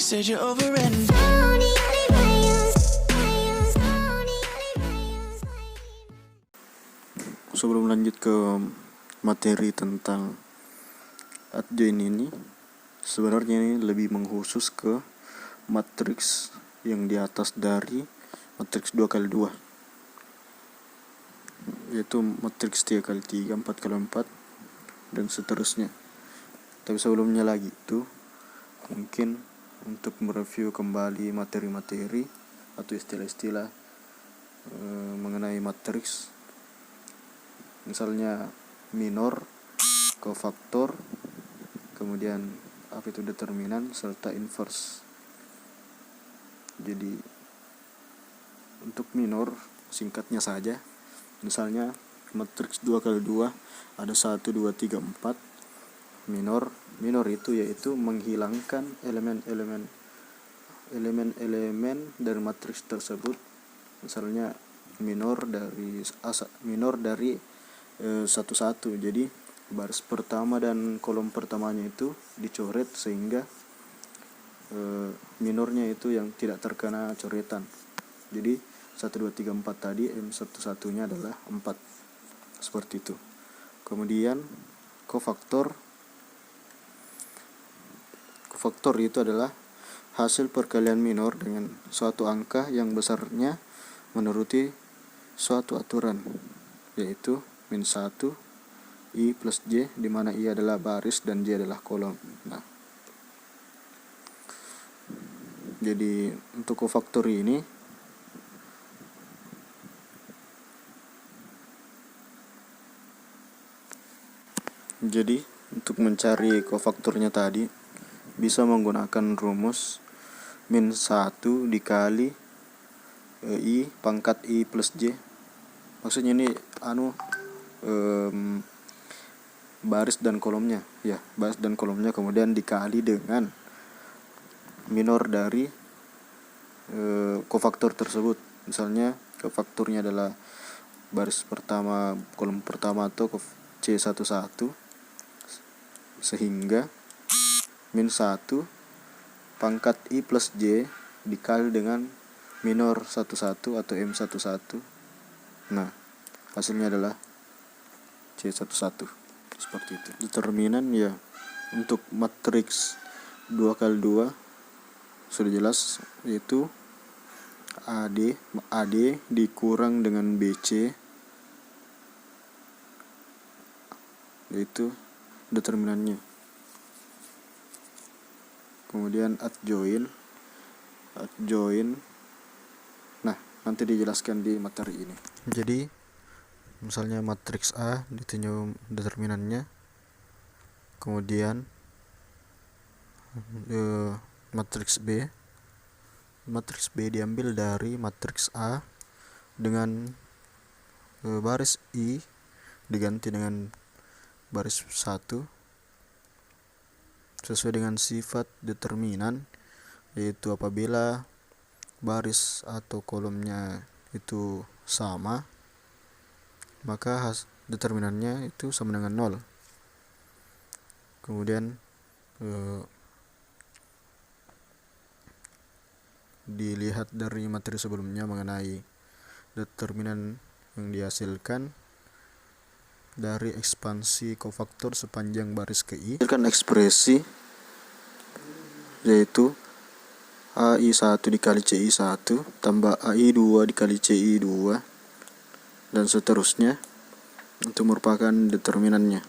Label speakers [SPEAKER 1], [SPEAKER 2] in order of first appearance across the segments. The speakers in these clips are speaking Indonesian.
[SPEAKER 1] said you're over and
[SPEAKER 2] sebelum lanjut ke materi tentang adjoint ini, sebenarnya ini lebih mengkhusus ke matriks yang di atas dari matriks 2x2, yaitu matriks 3x3, 4x4 dan seterusnya. Tapi sebelumnya lagi itu, mungkin untuk mereview kembali materi-materi atau istilah-istilah mengenai matriks, misalnya minor, kofaktor, kemudian apa itu determinan, serta inverse. Jadi untuk minor singkatnya saja, misalnya matriks 2x2 ada 1, 2, 3, 4. Minor itu yaitu menghilangkan elemen-elemen dari matriks tersebut. Misalnya minor dari 1, 1. Jadi baris pertama dan kolom pertamanya itu dicoret sehingga minornya itu yang tidak terkena coretan. Jadi 1, 2, 3, 4 tadi M11 nya adalah 4. Seperti itu. Kemudian kofaktor itu adalah hasil perkalian minor dengan suatu angka yang besarnya menuruti suatu aturan, yaitu -1 I plus J, di mana I adalah baris dan J adalah kolom. Nah, jadi untuk kofaktor ini untuk mencari kofaktornya tadi bisa menggunakan rumus -1 dikali I pangkat I plus J. Maksudnya ini baris dan kolomnya, kemudian dikali dengan minor dari kofaktor tersebut. Misalnya kofaktornya adalah baris pertama, kolom pertama atau C11, sehingga -1 pangkat I plus J dikali dengan minor 11 atau M11. Nah, hasilnya adalah C11. Seperti itu. Determinan ya, untuk matriks 2x2 sudah jelas, yaitu AD dikurang dengan BC, yaitu determinannya. Kemudian adjoint. Nah, nanti dijelaskan di materi ini. Jadi misalnya matriks A ditunjuk determinannya, kemudian matriks B diambil dari matriks A dengan baris I diganti dengan baris 1 sesuai dengan sifat determinan, yaitu apabila baris atau kolomnya itu sama, maka determinannya itu sama dengan 0. Kemudian dilihat dari materi sebelumnya mengenai determinan yang dihasilkan dari ekspansi kofaktor sepanjang baris ke I, hasilkan ekspresi yaitu AI1 dikali CI1 tambah AI2 dikali CI2 dan seterusnya, itu merupakan determinannya.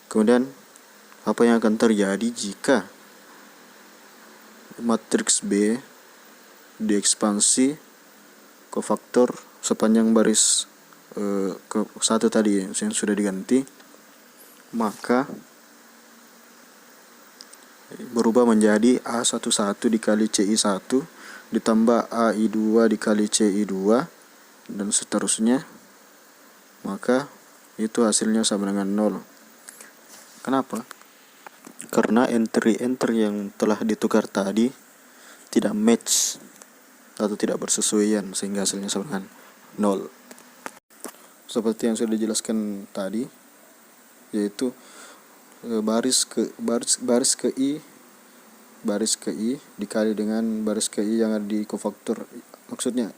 [SPEAKER 2] Kemudian apa yang akan terjadi jika matriks B diekspansi kofaktor sepanjang baris ke 1 tadi yang sudah diganti, maka berubah menjadi A11 dikali CI1 ditambah AI2 dikali CI2 dan seterusnya, maka itu hasilnya sama dengan 0. Kenapa? Karena entry yang telah ditukar tadi tidak match atau tidak bersesuaian, sehingga hasilnya sama dengan 0. Seperti yang sudah dijelaskan tadi, yaitu baris ke I baris ke I dikali dengan baris ke I yang ada di kofaktor, maksudnya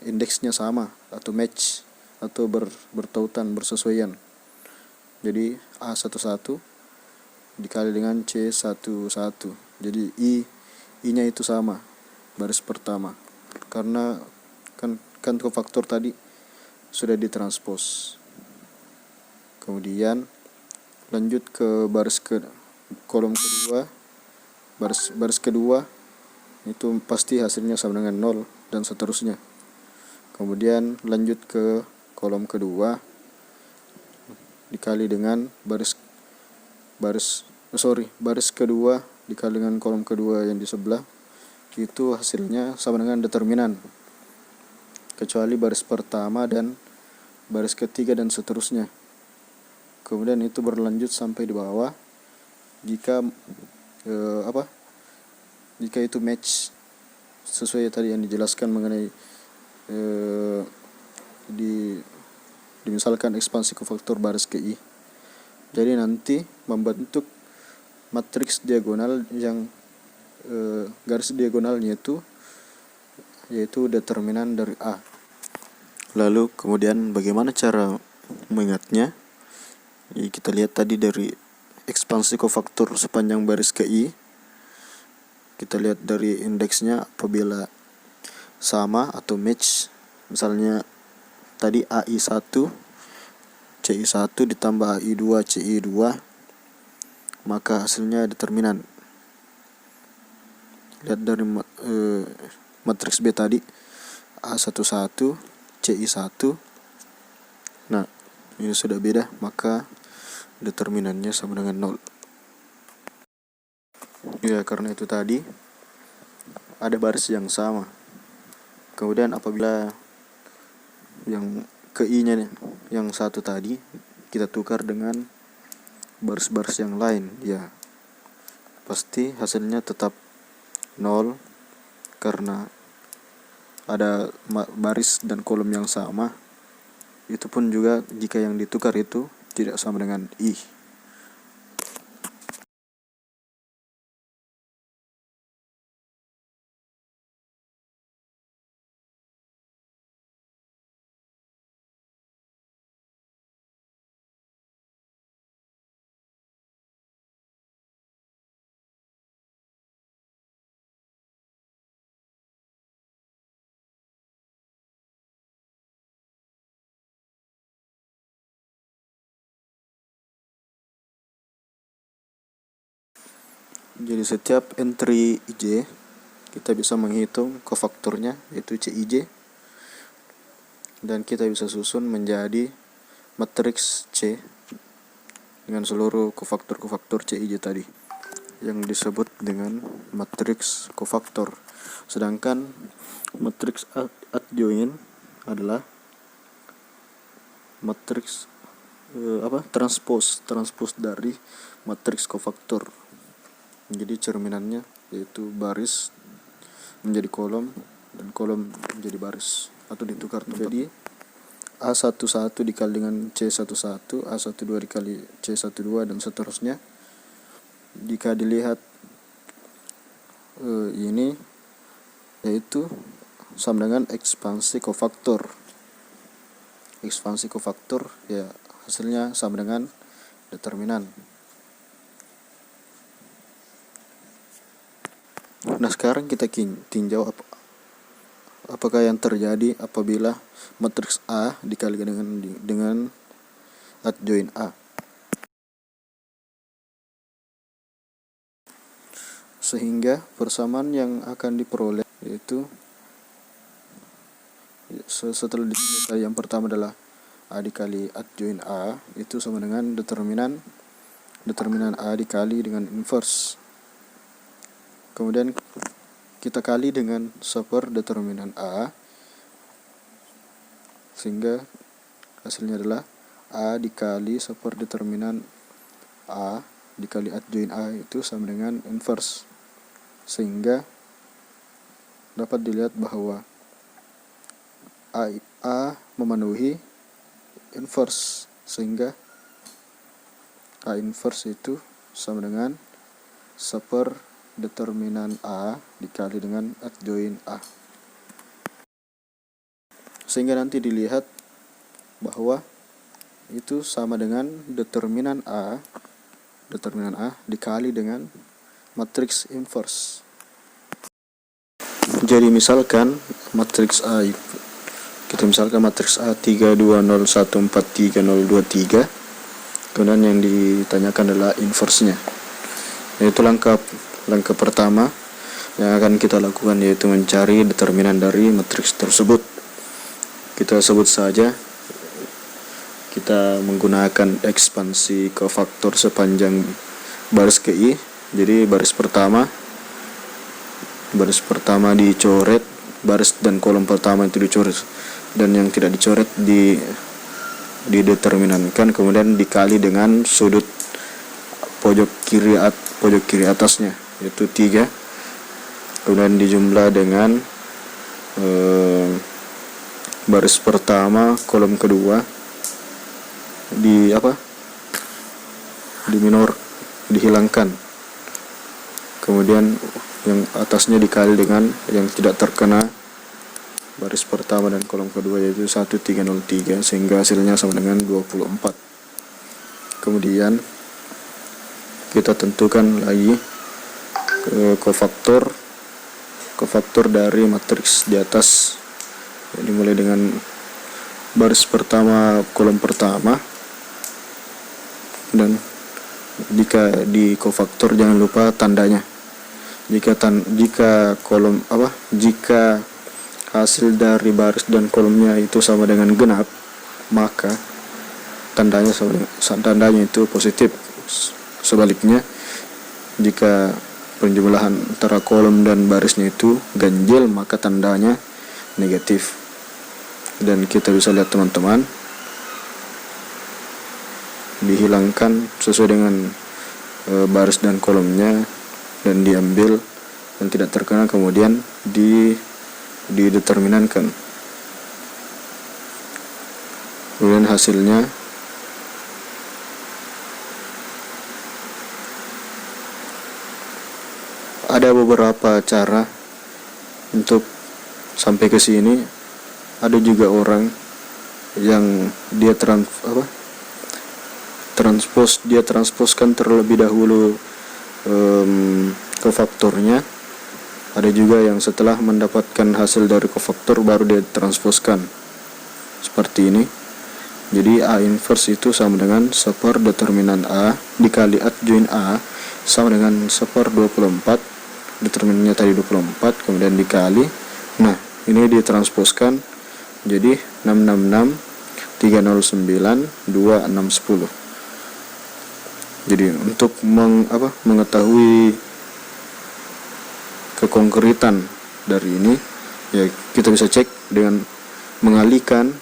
[SPEAKER 2] indeksnya sama atau match atau bertautan, bersesuaian. Jadi A11 dikali dengan C11, jadi I nya itu sama baris pertama, karena kan kofaktor tadi sudah ditranspos. Kemudian lanjut ke kolom kedua. Baris kedua itu pasti hasilnya sama dengan 0 dan seterusnya. Kemudian lanjut ke kolom kedua dikali dengan baris kedua dikali dengan kolom kedua yang di sebelah, itu hasilnya sama dengan determinan, kecuali baris pertama dan baris ketiga dan seterusnya. Kemudian itu berlanjut sampai di bawah jika jika itu match sesuai tadi yang dijelaskan mengenai misalkan ekspansi kofaktor baris ke I. Jadi nanti membentuk matriks diagonal yang garis diagonalnya itu yaitu determinan dari A. Lalu kemudian bagaimana cara mengingatnya? Kita lihat tadi dari ekspansi kofaktor sepanjang baris ke I. Kita lihat dari indeksnya, apabila sama atau match, misalnya tadi AI1 CI1 ditambah AI2 CI2, maka hasilnya determinan. Lihat dari matriks B tadi A11 CI1. Nah, ini sudah beda, maka determinannya sama dengan 0. Ya, karena itu tadi ada baris yang sama. Kemudian apabila yang ke I-nya yang satu tadi kita tukar dengan baris-baris yang lain, ya pasti hasilnya tetap 0 karena ada baris dan kolom yang sama. Itu pun juga jika yang ditukar itu tidak sama dengan I. Jadi setiap entry IJ kita bisa menghitung kofaktornya, yaitu CIJ, dan kita bisa susun menjadi matriks C dengan seluruh kofaktor CIJ tadi yang disebut dengan matriks kofaktor. Sedangkan matriks adjoint adalah matriks transpos dari matriks kofaktor. Jadi cerminannya yaitu baris menjadi kolom dan kolom menjadi baris atau ditukar. Jadi A11 dikali dengan C11, A12 dikali C12 dan seterusnya. Jika dilihat ini yaitu sama dengan ekspansi kofaktor. Ekspansi kofaktor ya hasilnya sama dengan determinan. Nah, sekarang kita tinjau apakah yang terjadi apabila matriks A dikalikan dengan adjoint A. Sehingga persamaan yang akan diperoleh yaitu setelah ditinjau yang pertama adalah A dikali adjoint A itu sama dengan determinan A dikali dengan inverse. Kemudian kita kali dengan seper determinan A, sehingga hasilnya adalah A dikali seper determinan A dikali adjoint A itu sama dengan inverse. Sehingga dapat dilihat bahwa A memenuhi inverse, sehingga A inverse itu sama dengan seper determinan A dikali dengan adjoin A, sehingga nanti dilihat bahwa itu sama dengan determinan A dikali dengan matriks inverse. Jadi misalkan matriks A matriks A 3 2 0 1 4 3 0 2 3, kemudian yang ditanyakan adalah inverse-nya. Yaitu langkah pertama yang akan kita lakukan yaitu mencari determinan dari matriks tersebut. Kita sebut saja kita menggunakan ekspansi kofaktor sepanjang baris KI. Jadi baris pertama dicoret, baris dan kolom pertama itu dicoret, dan yang tidak dicoret dideterminankan, kemudian dikali dengan sudut pojok kiri atasnya yaitu 3, kemudian dijumlah dengan baris pertama kolom kedua di minor, dihilangkan, kemudian yang atasnya dikali dengan yang tidak terkena baris pertama dan kolom kedua yaitu 1303, sehingga hasilnya sama dengan 24. Kemudian kita tentukan lagi kofaktor dari matriks di atas. Jadi mulai dengan baris pertama kolom pertama, dan jika di kofaktor jangan lupa tandanya. Jika hasil dari baris dan kolomnya itu sama dengan genap, maka tandanya itu positif. Sebaliknya, jika penjumlahan antara kolom dan barisnya itu ganjil, maka tandanya negatif. Dan kita bisa lihat teman-teman, dihilangkan sesuai dengan baris dan kolomnya dan diambil yang tidak terkena, kemudian dideterminankan. Kemudian hasilnya ada beberapa cara untuk sampai ke sini. Ada juga orang yang dia transposkan terlebih dahulu kofaktornya. Ada juga yang setelah mendapatkan hasil dari kofaktor baru dia transposkan seperti ini. Jadi A inverse itu sama dengan seper determinan A dikali adjoin A sama dengan seper 24, determinannya tadi 24, kemudian dikali, nah ini ditransposkan jadi 666 309 2610. Jadi untuk mengetahui kekonkretan dari ini, ya kita bisa cek dengan mengalihkan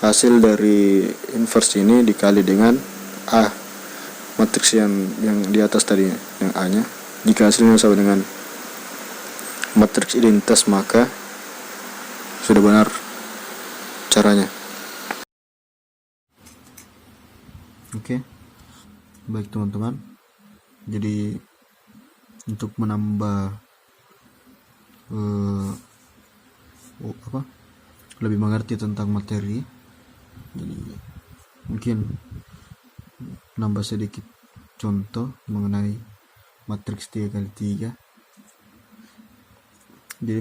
[SPEAKER 2] hasil dari inverse ini dikali dengan A, matriks yang di atas tadi, yang A nya. Jika hasilnya sama dengan matriks identitas, maka sudah benar caranya. Oke. Baik teman-teman, jadi untuk menambah lebih mengerti tentang materi, jadi mungkin nambah sedikit contoh mengenai matriks 3x3. Jadi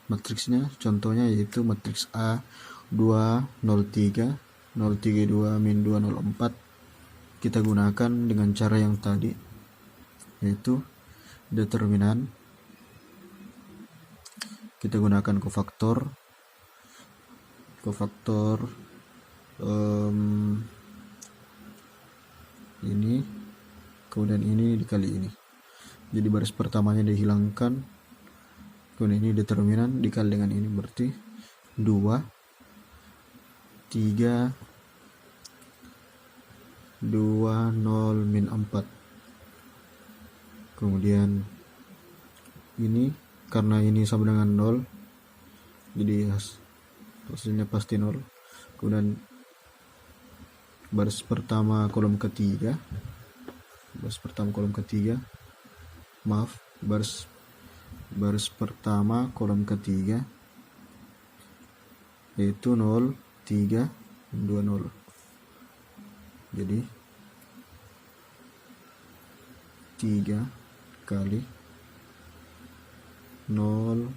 [SPEAKER 2] matriksnya contohnya yaitu matriks A 2 0 3 0 3 2 min 2 0 4. Kita gunakan dengan cara yang tadi, yaitu determinan. Kita gunakan kofaktor ini, kemudian ini dikali ini. Jadi baris pertamanya dihilangkan, kemudian ini determinan dikali dengan ini, berarti 2 3 2 0 min 4. Kemudian ini karena ini sama dengan 0, jadi hasilnya pasti 0. Kemudian baris pertama kolom ketiga, baris pertama kolom ketiga yaitu 0, 3, 2, 0. Jadi 3 kali 0,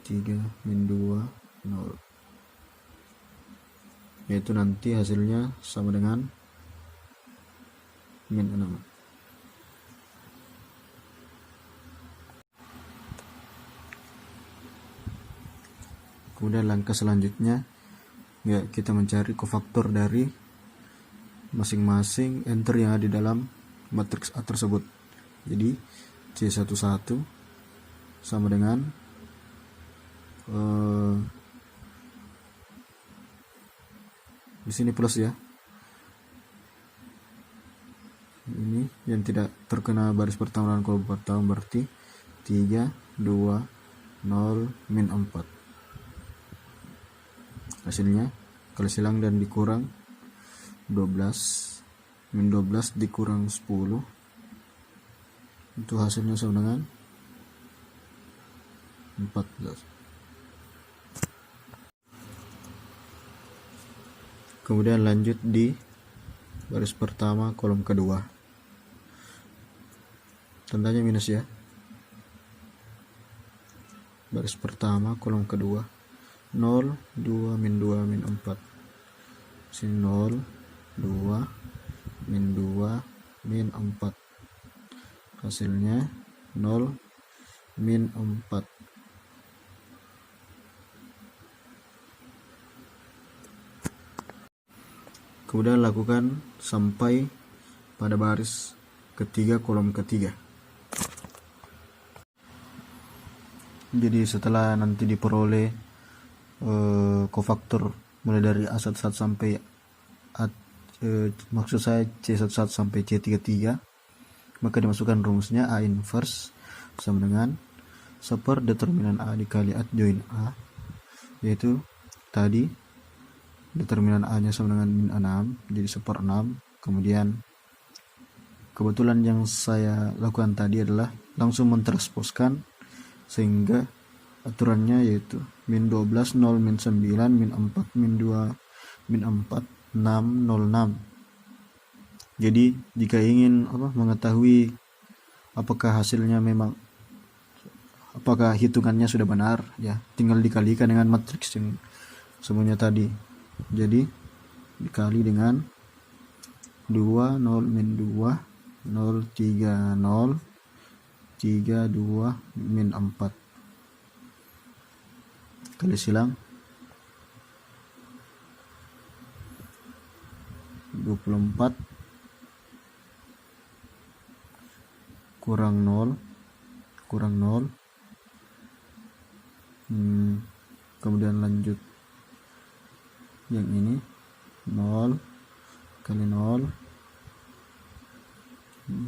[SPEAKER 2] 3 min 2, 0, yaitu nanti hasilnya sama dengan min 6. Kemudian langkah selanjutnya ya, kita mencari kofaktor dari masing-masing enter yang ada di dalam matriks A tersebut. Jadi C11 sama dengan di sini plus ya. Ini yang tidak terkena baris pertama dan kolom pertama berarti 3, 2, 0, min 4. Hasilnya kalau silang dan dikurang 12, min 12 dikurang 10, itu hasilnya sama dengan 14. Kemudian lanjut di baris pertama kolom kedua, tandanya minus ya. Baris pertama kolom kedua 0, 2, min 2, min 4. Sini 0, 2, min 2, min 4. Hasilnya 0, min 4. Kemudian lakukan sampai pada baris ketiga kolom ketiga. Jadi setelah nanti diperoleh kofaktor mulai dari A11 sampai maksud saya C11 sampai C33, maka dimasukkan rumusnya A inverse sama dengan seper determinan A dikali adjoin A, yaitu tadi determinan A nya sama dengan min 6, jadi seper 6. Kemudian kebetulan yang saya lakukan tadi adalah langsung mentransposkan sehingga aturannya yaitu min 12, 0, min 9, min 4, min 2, min 4, 6, 0, 6. Jadi jika ingin mengetahui apakah hasilnya apakah hitungannya sudah benar ya, tinggal dikalikan dengan matriks yang semuanya tadi. Jadi dikali dengan 2, 0, min 2, 0, 3, 0, 3, 2, min 4 kali silang 24 kurang 0 kemudian lanjut yang ini 0 kali 0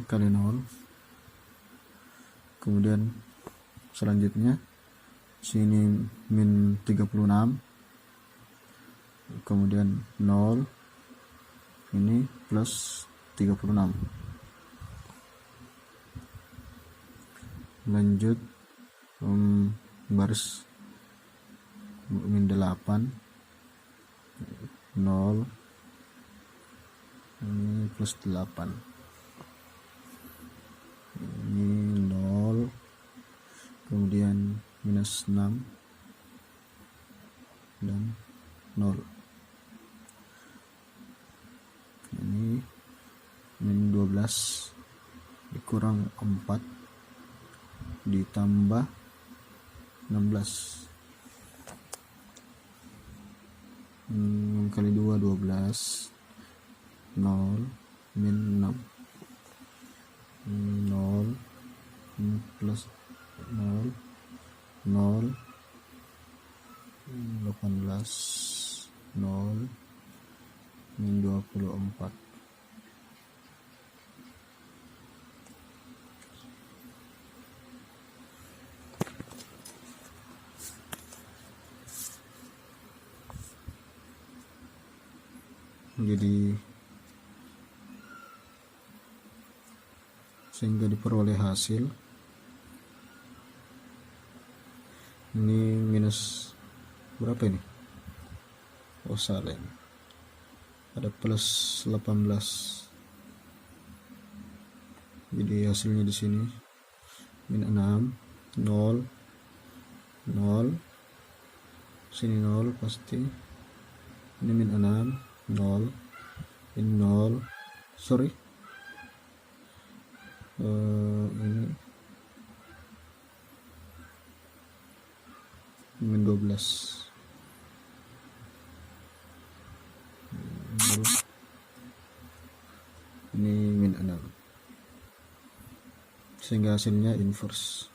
[SPEAKER 2] kali 0. Kemudian selanjutnya sini min 36, kemudian 0, ini plus 36. Lanjut baris min 8, 0, ini plus 8, ini 0, kemudian minus 6 dan 0. Ini min 12 dikurang 4 ditambah 16, kali 2 12, 0, min 6, 0, plus 0, 0, 18, 0, min 24. Jadi sehingga diperoleh hasil ini minus berapa ini? Oh salah, ini ada plus 18, jadi hasilnya di sini min 6 0 0, sini 0 pasti, ini min 6 0, ini 0, sorry ini min 12, ini min 6, sehingga hasilnya inverse.